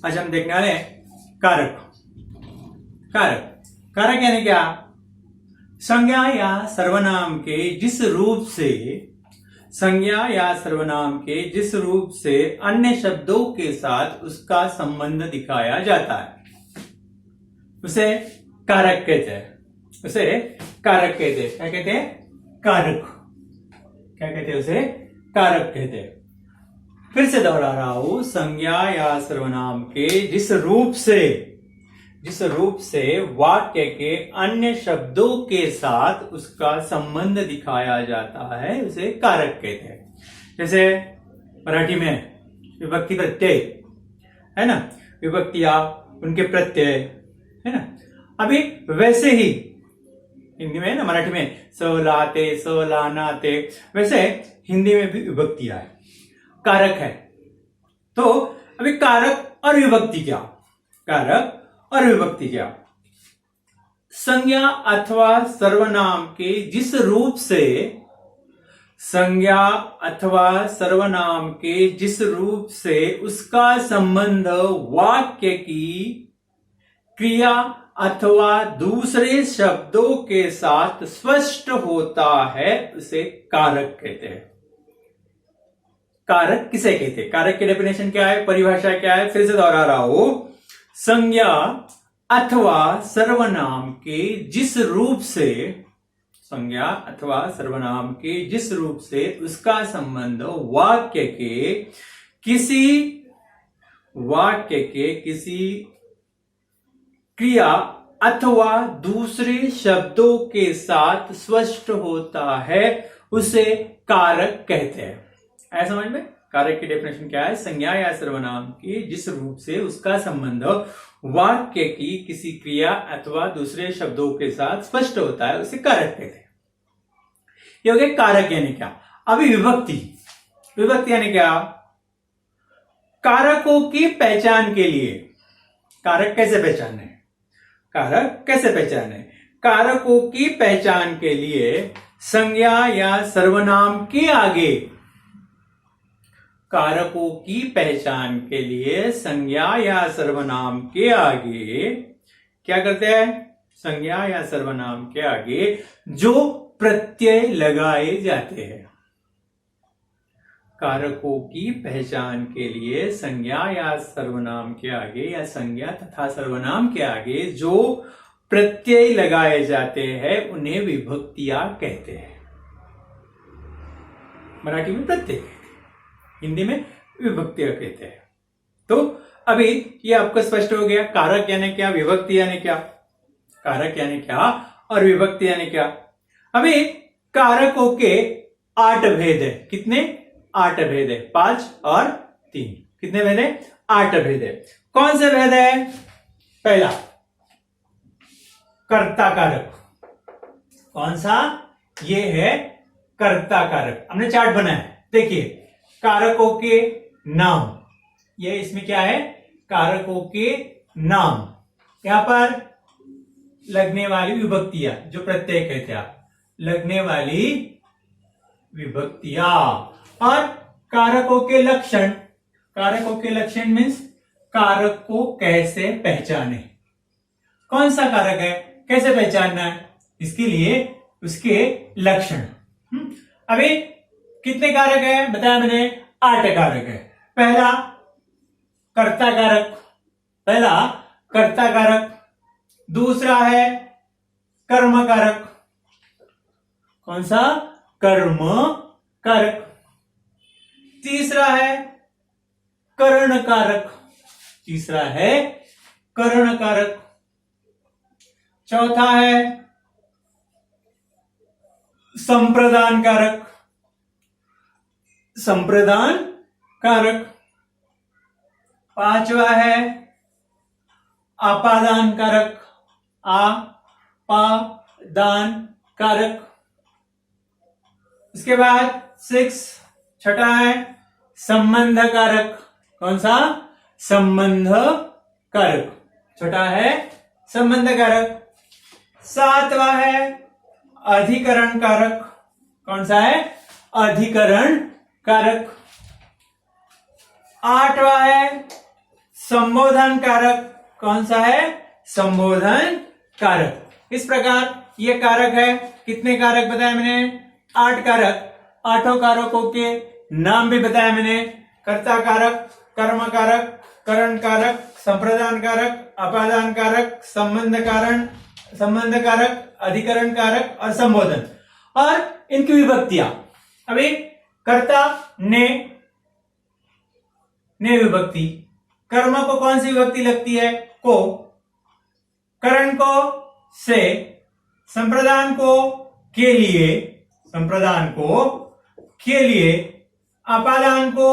आज हम देखने वाले हैं कारक। कारक कारक यानी क्या? संज्ञा या सर्वनाम के जिस रूप से अन्य शब्दों के साथ उसका संबंध दिखाया जाता है उसे कारक कहते हैं। क्या कहते हैं? कारक। क्या कहते हैं? उसे कारक कहते हैं। फिर से दोहरा रहा हूं, संज्ञा या सर्वनाम के जिस रूप से वाक्य के अन्य शब्दों के साथ उसका संबंध दिखाया जाता है उसे कारक कहते हैं। जैसे मराठी में विभक्ति प्रत्यय है ना, विभक्तियां उनके प्रत्यय है ना। अभी वैसे ही हिंदी में ना, मराठी में लाते लानाते, वैसे हिंदी में भी विभक्तियां है, कारक है। तो अभी कारक और विभक्ति क्या? संज्ञा अथवा सर्वनाम के जिस रूप से उसका संबंध वाक्य की क्रिया अथवा दूसरे शब्दों के साथ स्पष्ट होता है उसे कारक कहते हैं। कारक किसे कहते हैं? कारक की डेफिनेशन क्या है, परिभाषा क्या है? फिर से दोहरा रहा हूं, संज्ञा अथवा सर्वनाम के जिस रूप से उसका संबंध वाक्य के किसी क्रिया अथवा दूसरे शब्दों के साथ स्पष्ट होता है उसे कारक कहते हैं। ऐसा समझ में? कारक की डेफिनेशन क्या है? संज्ञा या सर्वनाम की जिस रूप से उसका संबंध वाक्य की किसी क्रिया अथवा दूसरे शब्दों के साथ स्पष्ट होता है उसे कारक कहते हैं। ये हो गया कारक यानी क्या। अभी विभक्ति यानी क्या? कारकों की पहचान के लिए कारक कैसे पहचाने? कारकों की पहचान के लिए संज्ञा या सर्वनाम के आगे क्या करते हैं? संज्ञा या सर्वनाम के आगे जो प्रत्यय लगाए जाते हैं। कारकों की पहचान के लिए संज्ञा या सर्वनाम के आगे या संज्ञा तथा सर्वनाम के आगे जो प्रत्यय लगाए जाते हैं उन्हें विभक्तियां कहते हैं। मराठी में प्रत्यय, हिंदी में विभक्तियां कहते हैं। तो अभी ये आपको स्पष्ट हो गया कारक यानी क्या, विभक्ति यानी क्या। कारक यानी क्या और विभक्ति यानी क्या। अभी कारकों के 8 भेद है। कितने? 8 भेद है। 5 और 3 कितने भेद है? 8 भेद है। कौन से भेद है? पहला कर्ता कारक। कौन सा? ये है कर्ता कारक। हमने चार्ट बनाया है, देखिए कारकों के नाम, ये इसमें क्या है? कारकों के नाम। यहां पर लगने वाली विभक्तियां जो प्रत्यय कहते हैं, लगने वाली विभक्तियां। और कारकों के लक्षण मीन्स कारक को कैसे पहचाने, कौन सा कारक है, कैसे पहचानना है, इसके लिए उसके लक्षण। अभी कितने कारक है बताया मैंने? 8 कारक है। पहला कर्ता कारक, दूसरा है कर्म कारक। कौन सा? कर्म कारक। तीसरा है करण कारक। चौथा है संप्रदान कारक। पांचवा है आपादान कारक। इसके बाद 6 छठा है संबंध कारक। कौन सा? संबंध कारक। छठा है संबंध कारक। 7वां है अधिकरण कारक। कौन सा है? अधिकरण कारक। 8वां है संबोधन कारक कौन सा है? संबोधन कारक। इस प्रकार ये कारक है, कितने कारक बताए मैंने? 8 कारक। 8 कारकों के नाम भी बताया मैंने। कर्ता कारक, कर्म कारक, करण कारक, संप्रदान कारक, अपादान कारक, संबंध कारक, अधिकरण कारक और संबोधन, और इनकी विभक्तियां। अभी कर्ता ने विभक्ति, कर्म को कौन सी विभक्ति लगती है? को, करण को से, संप्रदान को के लिए, संप्रदान को के लिए, अपादान को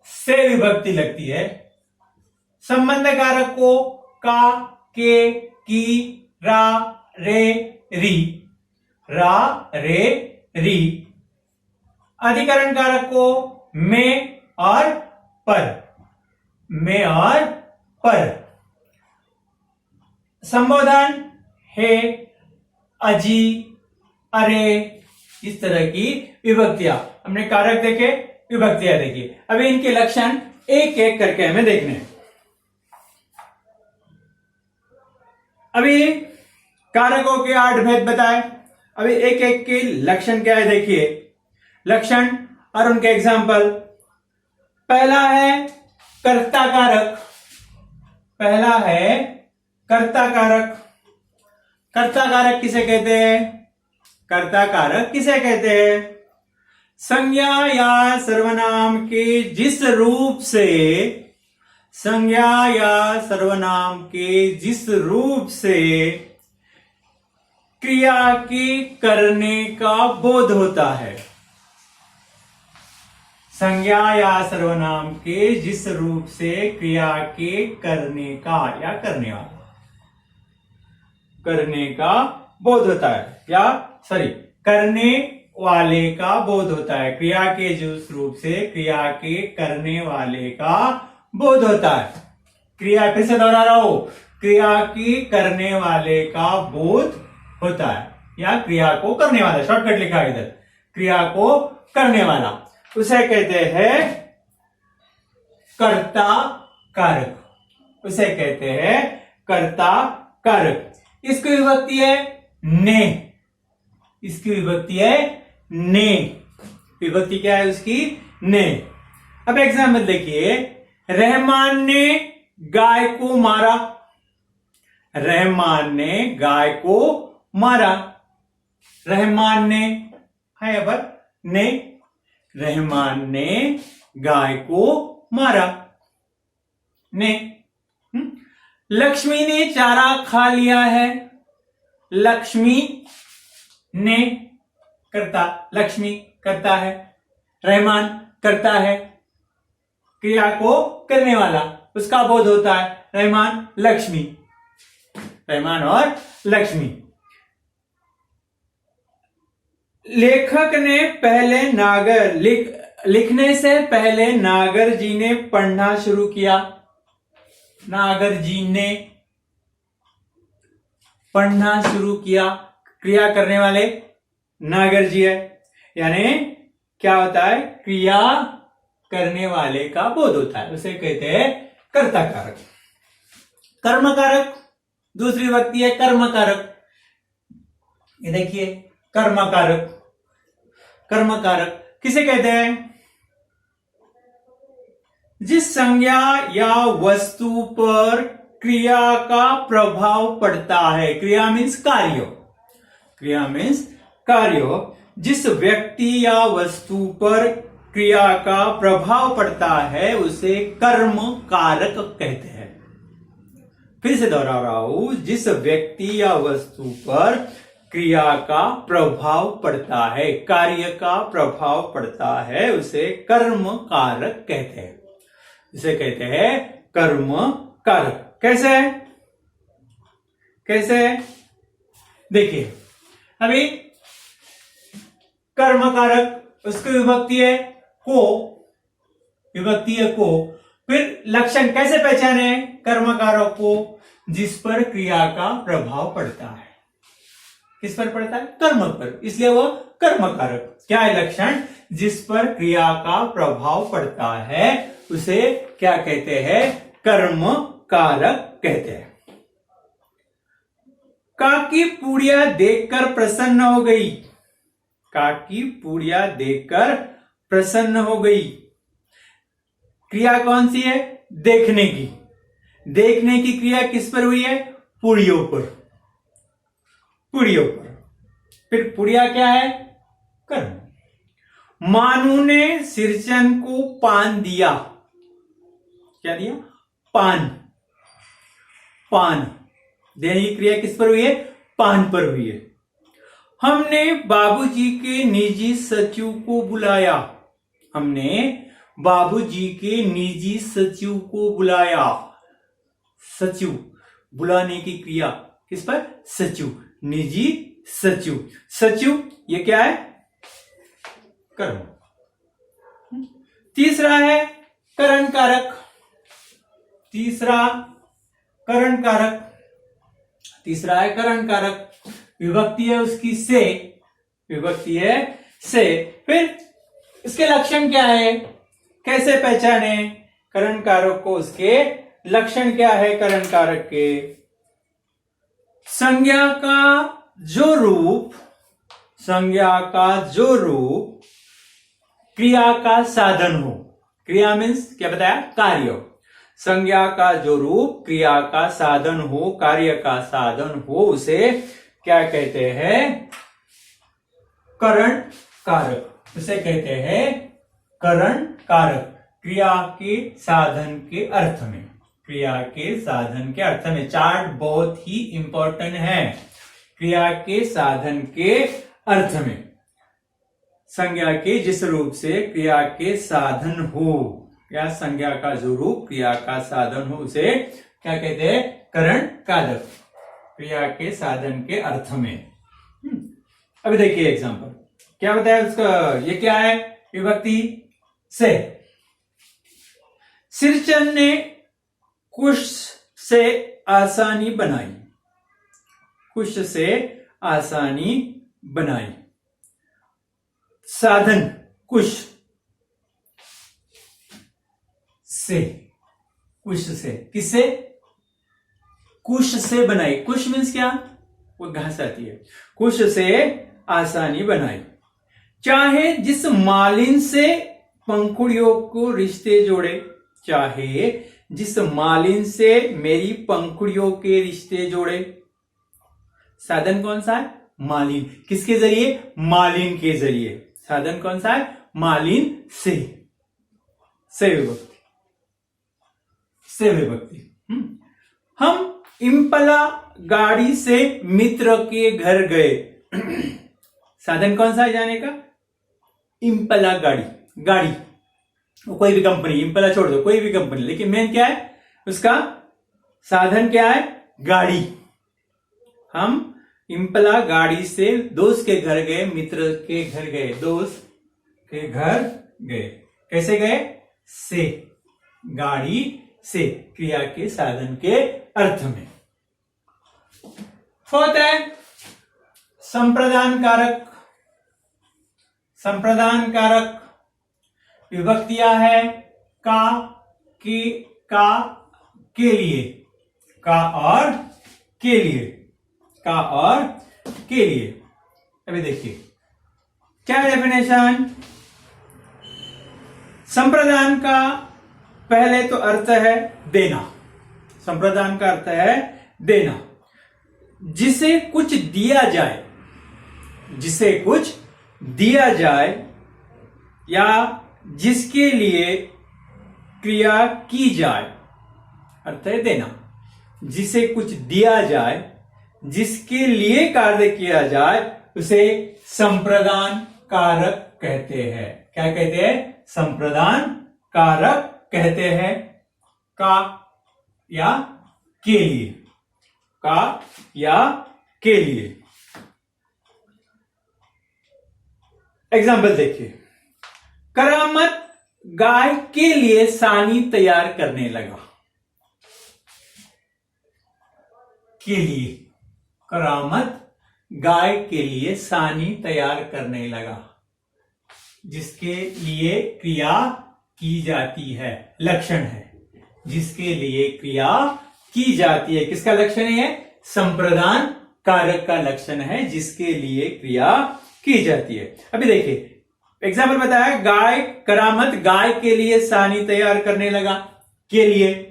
से विभक्ति लगती है, संबंध कारक को का, के, की, रा, रे, री, रा, रे, री, अधिकरण कारक को में और पर, में और पर, संबोधन हे, अजी, अरे, इस तरह की विभक्तियां। हमने कारक देखे, विभक्तियां देखी। अभी इनके लक्षण एक एक करके हमें देखने हैं। अभी कारकों के 8 भेद बताए। अभी एक एक के लक्षण क्या है देखिए, लक्षण और उनके एग्जाम्पल। पहला है कर्ता कारक। पहला है कर्ता कारक। कर्ता कारक किसे कहते हैं? कर्ता कारक किसे कहते हैं? संज्ञा या सर्वनाम के जिस रूप से, संज्ञा या सर्वनाम के जिस रूप से क्रिया के करने का बोध होता है, संज्ञा या सर्वनाम के जिस रूप से क्रिया के करने का या करने वाला, करने का बोध होता है, या सॉरी करने वाले का बोध होता है। क्रिया के जिस रूप से क्रिया के करने वाले का बोध होता है। क्रिया, फिर से दोहरा रहा हूं, क्रिया की करने वाले का बोध होता है, या क्रिया को करने वाला, शॉर्टकट लिखा है इधर, क्रिया को करने वाला, उसे कहते हैं कर्ता कारक। उसे कहते हैं कर्ता कारक। इसकी विभक्ति है ने। इसकी विभक्ति है ने। विभक्ति क्या है उसकी? ने। अब एग्जाम्पल देखिए, रहमान ने गाय को मारा। रहमान ने गाय को मारा। रहमान ने है यहाँ पर ने, रहमान ने गाय को मारा, ने। लक्ष्मी ने चारा खा लिया है। लक्ष्मी ने करता, लक्ष्मी करता है, रहमान करता है, क्रिया को करने वाला, उसका बोध होता है, रहमान लक्ष्मी, रहमान और लक्ष्मी। लेखक ने पहले नागर, लिखने से पहले नागर जी ने पढ़ना शुरू किया। नागर जी ने पढ़ना शुरू किया, क्रिया करने वाले नागर जी है, यानी क्या होता है? क्रिया करने वाले का बोध होता है, उसे कहते हैं कर्ता कारक। कर्म कारक दूसरी विभक्ति है कर्म कारक। ये देखिए कर्म कारक। कर्म कारक किसे कहते हैं? जिस संज्ञा या वस्तु पर क्रिया का प्रभाव पड़ता है। क्रिया मीन्स कार्य। क्रिया मीन्स कार्य। जिस व्यक्ति या वस्तु पर क्रिया का प्रभाव पड़ता है उसे कर्म कारक कहते हैं। फिर से दोहरा रहा हूं, जिस व्यक्ति या वस्तु पर क्रिया का प्रभाव पड़ता है, कार्य का प्रभाव पड़ता है, उसे कर्म कारक कहते हैं। इसे कहते हैं कर्म कारक। कैसे? कैसे? देखिए अभी कर्म कारक, उसकी विभक्ति है को, विभक्ति है को। फिर लक्षण कैसे पहचाने कर्म कारक को? जिस पर क्रिया का प्रभाव पड़ता है। किस पर पड़ता है? कर्म पर, इसलिए वो कर्म कारक। क्या है लक्षण? जिस पर क्रिया का प्रभाव पड़ता है उसे क्या कहते हैं? कर्म कारक कहते हैं। काकी पूड़िया देखकर प्रसन्न हो गई। काकी पूड़िया देखकर प्रसन्न हो गई। क्रिया कौन सी है? देखने की। देखने की क्रिया किस पर हुई है? पूड़ियों पर। पूड़ियों पर। फिर पुड़िया क्या है? कर्म। मानू ने सिरचन को पान दिया। क्या दिया? पान। पान देने की क्रिया किस पर हुई है? पान पर हुई है। हमने बाबूजी के निजी सचिव को बुलाया। हमने बाबूजी के निजी सचिव को बुलाया। सचिव, बुलाने की क्रिया किस पर? सचिव। निजी सचिव। सचिव ये क्या है? कर्म। तीसरा है करण कारक। तीसरा करण कारक। तीसरा है करण कारक। विभक्ति है उसकी से। विभक्ति है से। फिर इसके लक्षण क्या है? कैसे पहचाने करण कारक को? उसके लक्षण क्या है करण कारक के? संज्ञा का जो रूप, संज्ञा का जो रूप क्रिया का साधन हो। क्रिया मीन्स क्या बताया? कार्य। संज्ञा का जो रूप क्रिया का साधन हो, कार्य का साधन हो, उसे क्या कहते हैं? करण कारक। उसे कहते हैं करण कारक। क्रिया के साधन के अर्थ में। क्रिया के साधन के अर्थ में। चार्ट बहुत ही इंपॉर्टेंट है। क्रिया के साधन के अर्थ में। संज्ञा के जिस रूप से क्रिया के साधन हो, या संज्ञा का जो रूप क्रिया का साधन हो, उसे क्या कहते हैं? करण कारक। क्रिया के साधन के अर्थ में। अभी देखिए एग्जांपल क्या बताया उसका। ये क्या है? विभक्ति से। सिरचन ने कुश से आसानी बनाई। कुश से आसानी बनाई। साधन कुश से। कुश से। किससे? कुश से बनाई। कुश मीन्स क्या? वो घास आती है। कुश से आसानी बनाई। चाहे जिस मालिन से पंखुड़ियों को रिश्ते जोड़े। चाहे जिस मालिन से मेरी पंखुड़ियों के रिश्ते जोड़े। साधन कौन सा है? मालिन। किसके जरिए? मालिन के जरिए। साधन कौन सा है? मालिन से। से विभक्ति। से विभक्ति। हम इम्पला गाड़ी से मित्र के घर गए। साधन कौन सा है जाने का? इम्पला गाड़ी। गाड़ी वो कोई भी कंपनी, इम्पला छोड़ दो, कोई भी कंपनी, लेकिन मेन क्या है उसका? साधन क्या है? गाड़ी। हम इम्पला गाड़ी से दोस्त के घर गए, मित्र के घर गए। दोस्त के घर गए। कैसे गए? से। गाड़ी से। क्रिया के साधन के अर्थ में। फोर्थ है संप्रदान कारक। संप्रदान कारक विभक्तियां है का, के लिए। का और के लिए। का और के लिए। अभी देखिए क्या डेफिनेशन। संप्रदान का पहले तो अर्थ है देना। संप्रदान का अर्थ है देना। जिसे कुछ दिया जाए। जिसे कुछ दिया जाए या जिसके लिए क्रिया की जाए। अर्थ है देना। जिसे कुछ दिया जाए, जिसके लिए कार्य किया जाए, उसे संप्रदान कारक कहते हैं। क्या कहते हैं? संप्रदान कारक कहते हैं। का या के लिए। का या के लिए। एग्जाम्पल देखिए। करामत गाय के लिए सानी तैयार करने लगा। के लिए। करामत गाय के लिए सानी तैयार करने लगा। जिसके लिए क्रिया की जाती है। लक्षण है। जिसके लिए क्रिया की जाती है। किसका लक्षण है? संप्रदान कारक का लक्षण है, जिसके लिए क्रिया की जाती है। अभी देखिए एग्जाम्पल बताया, गाय करामत, गाय के लिए सानी तैयार करने लगा, के लिए।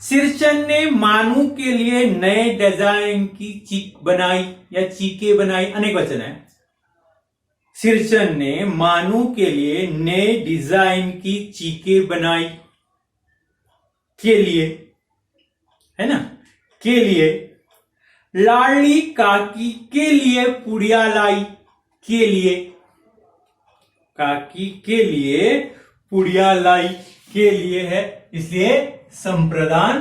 सिरचन ने मानू के लिए नए डिजाइन की चीक बनाई या चीके बनाई, अनेक वचन है। सिरचन ने मानू के लिए नए डिजाइन की चीके बनाई, के लिए, है ना, के लिए। लाडली काकी के लिए पुड़िया लाई, के लिए, काकी के लिए पुड़िया लाई, के लिए है, इसलिए संप्रदान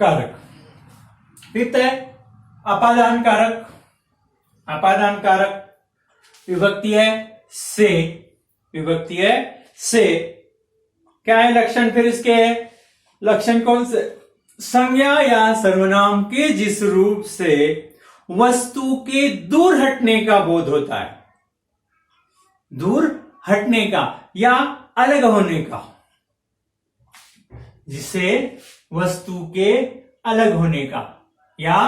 कारक। फिफ्थ है अपादान कारक। अपादान कारक विभक्ति है से, विभक्ति है से। क्या है लक्षण? फिर इसके लक्षण कौन से? संज्ञा या सर्वनाम के जिस रूप से वस्तु के दूर हटने का बोध होता है, दूर हटने का या अलग होने का, जिसे वस्तु के अलग होने का या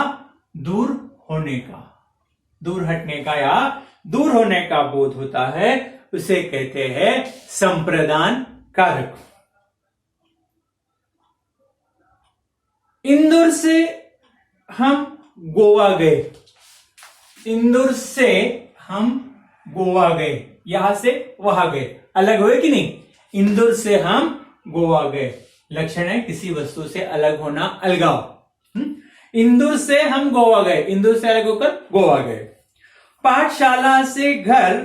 दूर होने का, दूर हटने का या दूर होने का बोध होता है, उसे कहते हैं संप्रदान कारक। इंदौर से हम गोवा गए, इंदौर से हम गोवा गए, यहां से वहां गए, अलग हुए कि नहीं? इंदौर से हम गोवा गए, लक्षण है किसी वस्तु से अलग होना, अलगाव। इंदौर से हम गोवा गए, इंदौर से अलग होकर गोवा गए। पाठशाला से घर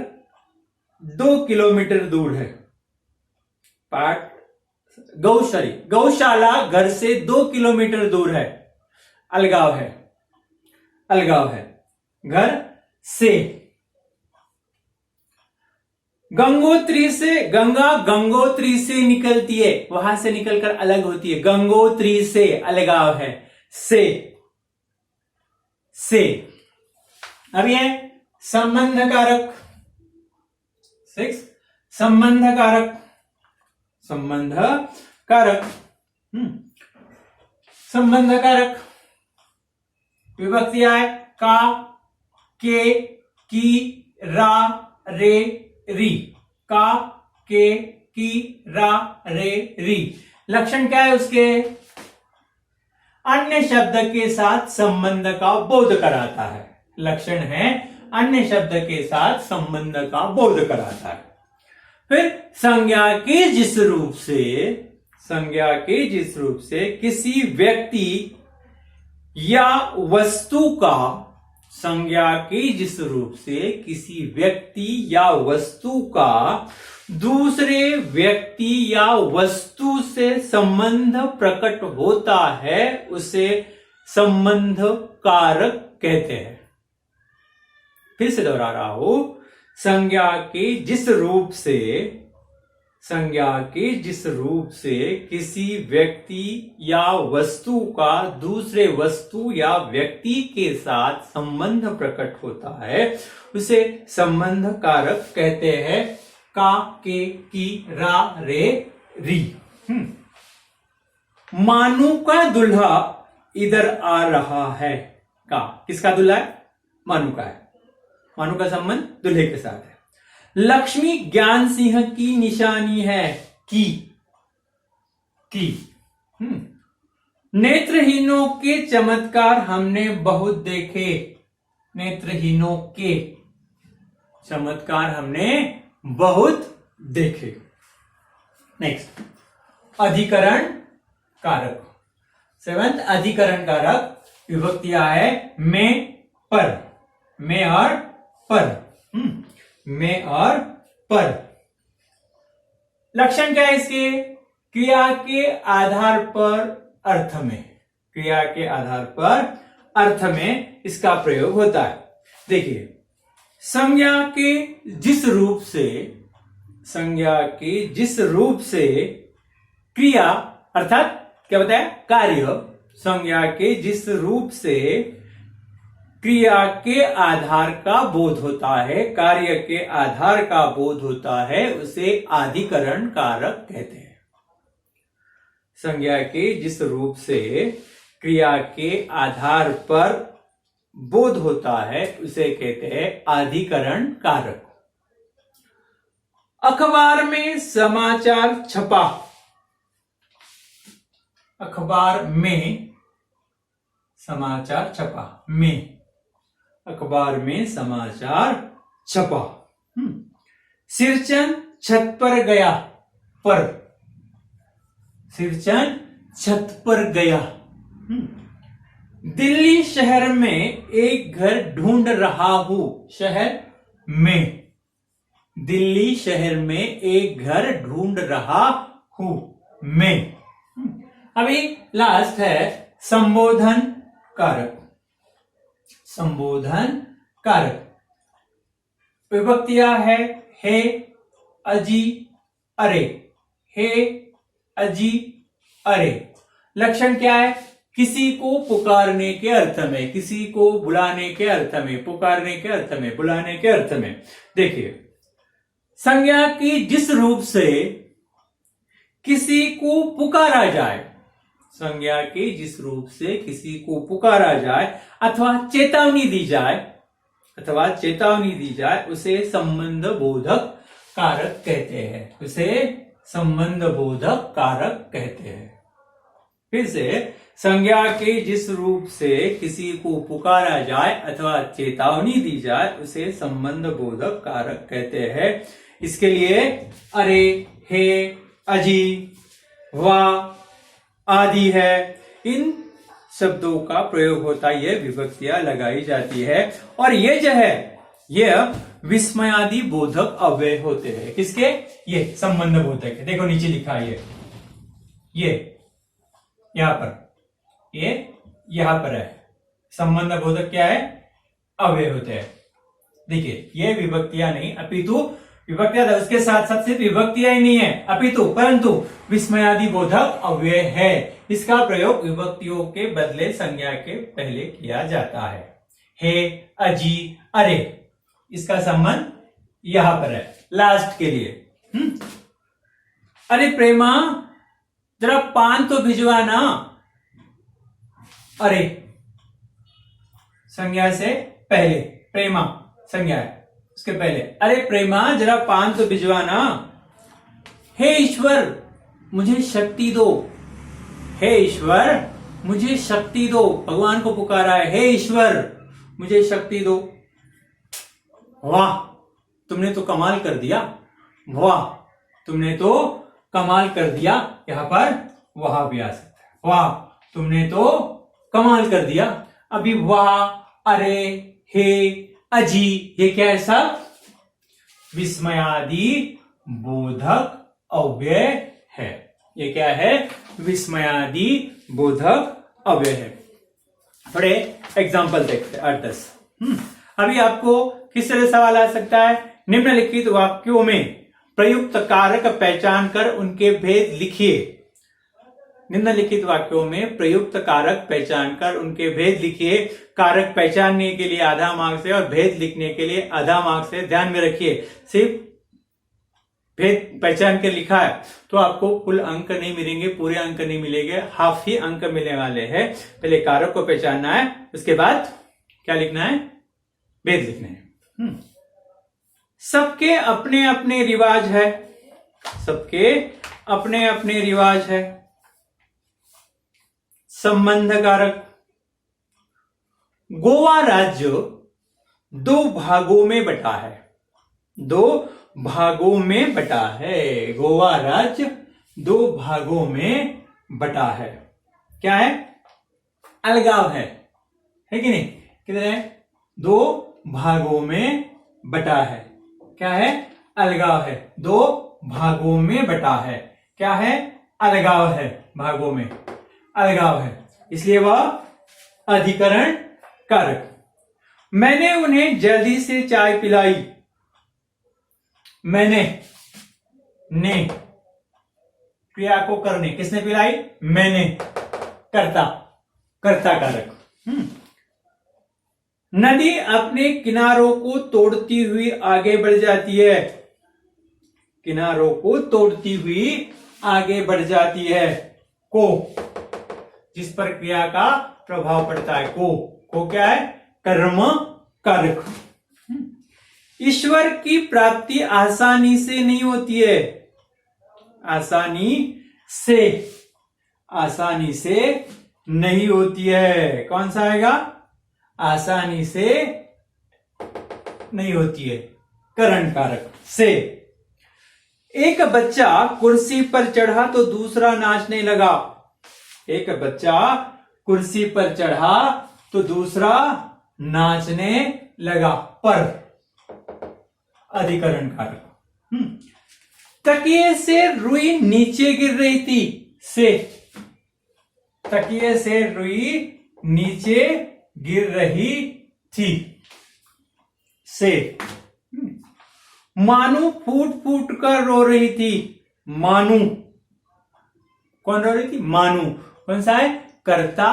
2 किलोमीटर दूर है। गौशाला घर से 2 किलोमीटर दूर है, अलगाव है, अलगाव है, घर से। गंगोत्री से, गंगा गंगोत्री से निकलती है, वहां से निकलकर अलग होती है, गंगोत्री से, अलगाव है, से, से। अब ये संबंध कारक 6, संबंध कारक, संबंध कारक, संबंध कारक विभक्ति है का, के, की, रा, रे, री, का, के, की, रा, रे, री। लक्षण क्या है उसके? अन्य शब्द के साथ संबंध का बोध कराता है। लक्षण है अन्य शब्द के साथ संबंध का बोध कराता है। फिर संज्ञा के जिस रूप से, संज्ञा के जिस रूप से किसी व्यक्ति या वस्तु का, संज्ञा के जिस रूप से किसी व्यक्ति या वस्तु का दूसरे व्यक्ति या वस्तु से संबंध प्रकट होता है, उसे संबंध कारक कहते हैं। फिर से दोहरा रहा हूं, संज्ञा के जिस रूप से, संज्ञा के जिस रूप से किसी व्यक्ति या वस्तु का दूसरे वस्तु या व्यक्ति के साथ संबंध प्रकट होता है, उसे संबंध कारक कहते हैं। का, के, की, रा, रे, री। मानू का दुल्हा इधर आ रहा है। का किसका दुल्हा है? मानू का है। मानू का संबंध दुल्हे के साथ है। लक्ष्मी ज्ञान सिंह की निशानी है। की, की। नेत्रहीनों के चमत्कार हमने बहुत देखे। नेत्रहीनों के चमत्कार हमने बहुत देखे। नेक्स्ट, अधिकरण कारक। 7th अधिकरण कारक विभक्तियां है में, पर, में और पर, में और पर। लक्षण क्या है इसके? क्रिया के आधार पर अर्थ में, क्रिया के आधार पर अर्थ में इसका प्रयोग होता है। देखिए, संज्ञा के जिस रूप से, संज्ञा के जिस रूप से क्रिया अर्थात क्या बताया? कार्य। संज्ञा के जिस रूप से क्रिया के आधार का बोध होता है, कार्य के आधार का बोध होता है, उसे अधिकरण कारक कहते हैं। संज्ञा के जिस रूप से क्रिया के आधार पर बोध होता है उसे कहते हैं अधिकरण कारक। अखबार में समाचार छपा। अखबार में समाचार छपा। में अखबार में समाचार छपा। सिरचन छत पर गया। पर सिरचन छत पर गया। दिल्ली शहर में एक घर ढूंढ रहा हूं। शहर में दिल्ली शहर में एक घर ढूंढ रहा हूं। में अभी लास्ट है संबोधन कारक। संबोधन कारक विभक्तियां है हे, अजी, अरे। हे, अजी, अरे। लक्षण क्या है? किसी को पुकारने के अर्थ में, किसी को बुलाने के अर्थ में, पुकारने के अर्थ में, बुलाने के अर्थ में। देखिए, संज्ञा की जिस रूप से किसी को पुकारा जाए, संज्ञा के जिस रूप से किसी को पुकारा जाए अथवा चेतावनी दी जाए, अथवा चेतावनी दी जाए, उसे संबंध बोधक कारक कहते हैं। उसे संबंध बोधक कारक कहते हैं। फिर से, संज्ञा के जिस रूप से किसी को पुकारा जाए अथवा चेतावनी दी जाए उसे संबंध बोधक कारक कहते हैं। इसके लिए अरे, हे, अजी, वाह आदि है, इन शब्दों का प्रयोग होता है, ये विभक्तियां लगाई जाती है। और ये जो है ये विस्मयादि बोधक अव्यय होते हैं। किसके? ये संबंध बोधक है। देखो नीचे लिखा है ये यहां पर, ये यहां पर है। संबंध बोधक क्या है? अव्यय होते हैं। देखिए, ये विभक्तियां नहीं अपितु विभक्तियां, उसके साथ साथ सिर्फ विभक्तियां ही नहीं है अपितु परंतु विस्मयादि बोधक अव्यय है। इसका प्रयोग विभक्तियों के बदले संज्ञा के पहले किया जाता है। हे, अजी, अरे, इसका संबंध यहां पर है लास्ट के लिए। अरे प्रेमा, जरा पान तो भिजवाना। अरे संज्ञा से पहले, प्रेमा संज्ञा है, उसके पहले अरे प्रेमा जरा पान तो भिजवाना। हे ईश्वर मुझे शक्ति दो। हे ईश्वर मुझे शक्ति दो। भगवान को पुकारा है, हे ईश्वर मुझे शक्ति दो। वाह तुमने तो कमाल कर दिया। वाह तुमने तो कमाल कर दिया। यहां पर वाह भी आ सकता है। वाह तुमने तो कमाल कर दिया। अभी वाह, अरे, हे, अजी, ये क्या है? सब विस्मयादि बोधक अव्यय है। ये क्या है? विस्मयादि बोधक अव्यय है। थोड़े एग्जाम्पल देखते हैं 8-10। अभी आपको किस तरह सवाल आ सकता है? निम्नलिखित वाक्यों में प्रयुक्त कारक पहचान कर उनके भेद लिखिए। निम्नलिखित वाक्यों में प्रयुक्त कारक पहचान कर उनके भेद लिखिए। कारक पहचानने के लिए आधा मार्क्स है और भेद लिखने के लिए आधा मार्क्स है। ध्यान में रखिए, सिर्फ भेद पहचान के लिखा है तो आपको कुल अंक नहीं मिलेंगे, पूरे अंक नहीं मिलेंगे, हाफ ही अंक मिलने वाले हैं। पहले कारक को पहचानना है, उसके बाद क्या लिखना है? भेद लिखने हैं। सबके अपने अपने रिवाज है। सबके अपने अपने रिवाज है। संबंध कारक। गोवा राज्य 2 भागों में बटा है। 2 भागों में बटा है। गोवा राज्य 2 भागों में बटा है। क्या है? अलगाव है कि नहीं? किधर है? 2 भागों में बटा है। क्या है? अलगाव है। 2 भागों में बटा है। क्या है? अलगाव है। भागों में अलगाव है, इसलिए वह अधिकरण कारक। मैंने उन्हें जल्दी से चाय पिलाई। मैंने, ने, क्रिया को करने, किसने पिलाई? मैंने, कर्ता, कर्ता कारक। नदी अपने किनारों को तोड़ती हुई आगे बढ़ जाती है। किनारों को तोड़ती हुई आगे बढ़ जाती है। को, जिस पर क्रिया का प्रभाव पड़ता है, को क्या है? कर्म कारक। ईश्वर की प्राप्ति आसानी से नहीं होती है, आसानी से नहीं होती है। कौन सा आएगा? आसानी से नहीं होती है, करण कारक से। एक बच्चा कुर्सी पर चढ़ा तो दूसरा नाचने लगा। एक बच्चा कुर्सी पर चढ़ा तो दूसरा नाचने लगा, पर अधिकरण कारक। तकिए से रुई नीचे गिर रही थी, से। तकिए से रुई नीचे गिर रही थी, से। मानू फूट फूट कर रो रही थी, मानू। कौन रो रही थी? मानू। कौन सा है? कर्ता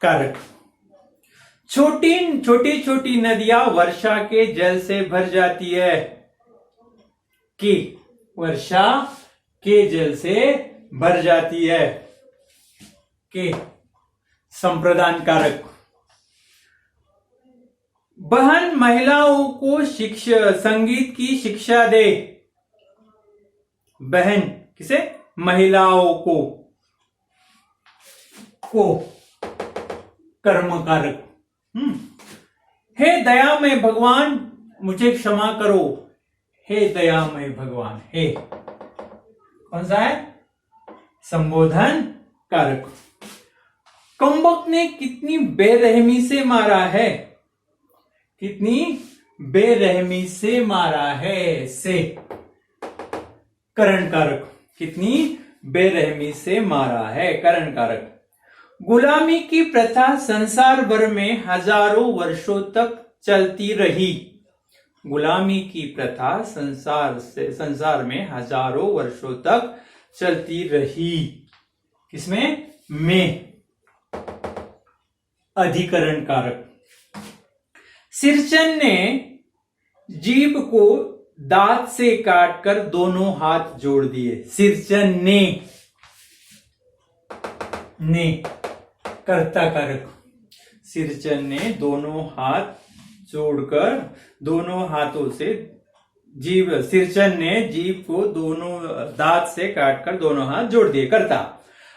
कारक। छोटी छोटी नदियां वर्षा के जल से भर जाती है, कि वर्षा के जल से भर जाती है, के संप्रदान कारक। बहन महिलाओं को संगीत की शिक्षा दे। बहन किसे? महिलाओं को कर्म कारक। हे दयामय भगवान मुझे क्षमा करो, हे दयामय भगवान, हे कौन सा है? संबोधन कारक। कम्बक ने कितनी बेरहमी से मारा है, कितनी बेरहमी से मारा है, से करण कारक। कितनी बेरहमी से मारा है, करण कारक। गुलामी की प्रथा संसार भर में हजारों वर्षों तक चलती रही। गुलामी की प्रथा संसार में हजारों वर्षों तक चलती रही। किसमें? में अधिकरण कारक। सिरचन ने जीभ को दांत से काटकर दोनों हाथ जोड़ दिए। सिरचन ने कर्ता कारक। सिरचन ने दोनों हाथ जोड़कर, दोनों हाथों से सिरचन ने जीभ को दोनों दांत से काटकर दोनों हाथ जोड़ दिए, कर्ता।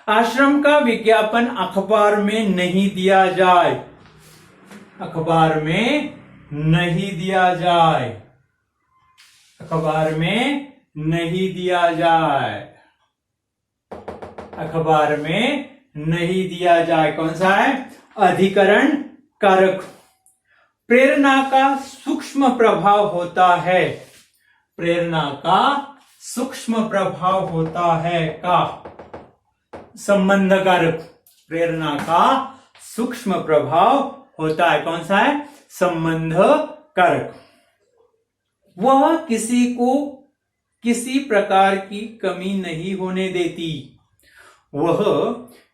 आश्रम का विज्ञापन अखबार में नहीं दिया जाए, अखबार में नहीं दिया जाए, अखबार में नहीं दिया जाए, अखबार में नहीं दिया जाए। कौन सा है? अधिकरण कारक। प्रेरणा का सूक्ष्म प्रभाव होता है, प्रेरणा का सूक्ष्म प्रभाव होता है, का संबंध कारक। प्रेरणा का सूक्ष्म प्रभाव होता है, कौन सा है? संबंध कारक। वह किसी को किसी प्रकार की कमी नहीं होने देती, वह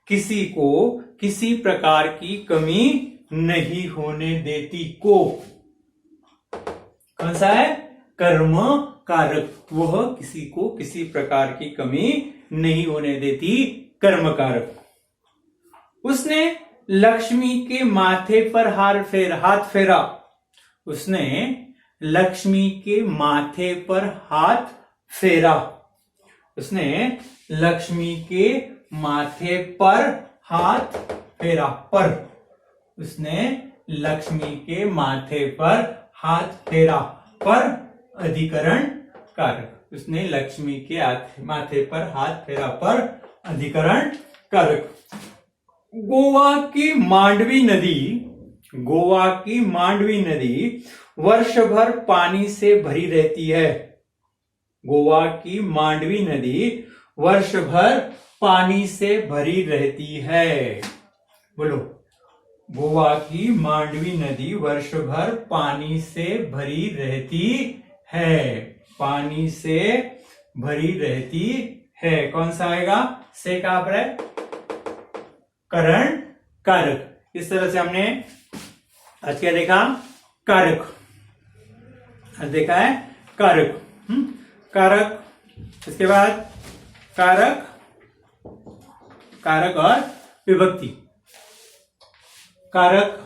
किसी को किसी प्रकार की कमी नहीं होने देती, को कौन सा है? कर्म कारक। वह किसी को किसी प्रकार की कमी नहीं होने देती, कर्म कारक। उसने लक्ष्मी के माथे पर हाथ फेरा। उसने लक्ष्मी के माथे पर हाथ फेरा। उसने लक्ष्मी के माथे पर हाथ फेरा, पर। उसने लक्ष्मी के माथे पर हाथ फेरा, पर अधिकरण कारक। उसने लक्ष्मी के माथे पर हाथ फेरा, पर अधिकरण कारक। गोवा की मांडवी नदी वर्ष भर पानी से भरी रहती है। गोवा की मांडवी नदी वर्ष भर पानी से भरी रहती है। बोलो, गोवा की मांडवी नदी वर्ष भर पानी से भरी रहती है, पानी से भरी रहती है। कौन सा आएगा? से कहां पर है? करण कारक। इस तरह से हमने आज क्या देखा? कारक। आज देखा है कारक। कारक, इसके बाद कारक, कारक और विभक्ति। कारक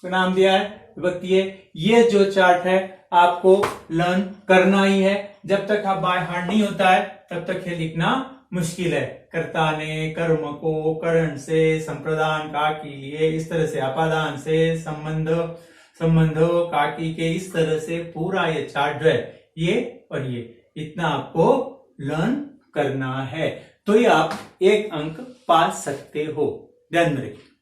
का नाम दिया है, विभक्ति है। ये जो चार्ट है आपको लर्न करना ही है। जब तक आप बाय हार्ट नहीं होता है तब तक ये लिखना मुश्किल है। कर्ता ने कर्म को करण से, संप्रदान का की लिए, इस तरह से अपादान से, संबंध काकी के, इस तरह से पूरा ये चार्ट जो है ये और ये इतना आपको लर्न करना है, तो ये आप 1 अंक पा सकते हो। ध्यान में रखिए।